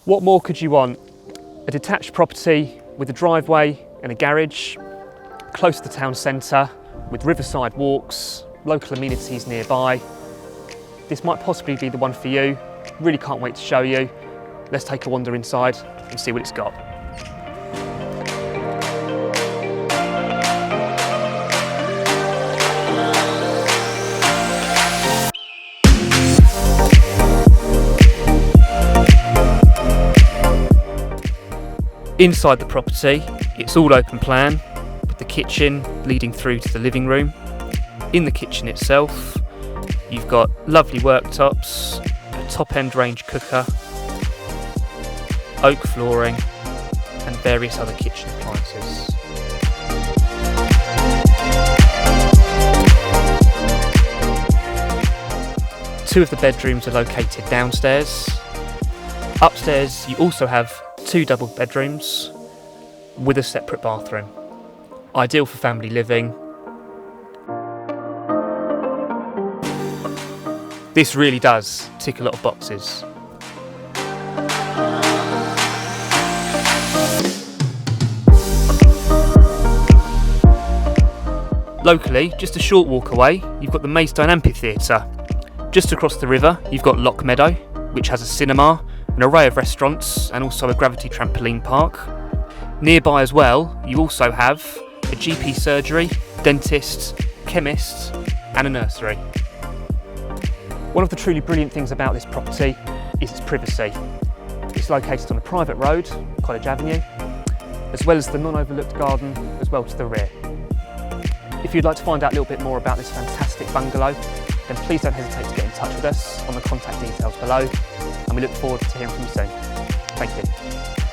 What more could you want? A detached property with a driveway and a garage, close to the town centre, with riverside walks, local amenities nearby. This might possibly be the one for you. Really can't wait to show you. Let's take a wander inside and see what it's got. Inside the property, it's all open plan, with the kitchen leading through to the living room. In the kitchen itself, you've got lovely worktops, a top-end range cooker, oak flooring, and various other kitchen appliances. Two of the bedrooms are located downstairs. Upstairs, you also have 2 double bedrooms with a separate bathroom. Ideal for family living. This really does tick a lot of boxes. Locally, just a short walk away, you've got the Maidstone Amphitheatre. Just across the river, you've got Loch Meadow, which has a cinema, an array of restaurants, and also a gravity trampoline park. Nearby as well, you also have a GP surgery, dentist, chemist, and a nursery. One of the truly brilliant things about this property is its privacy. It's located on a private road, College Avenue, as well as the non-overlooked garden as well to the rear. If you'd like to find out a little bit more about this fantastic bungalow, then please don't hesitate to get in touch with us on the contact details below, and we look forward to hearing from you soon. Thank you.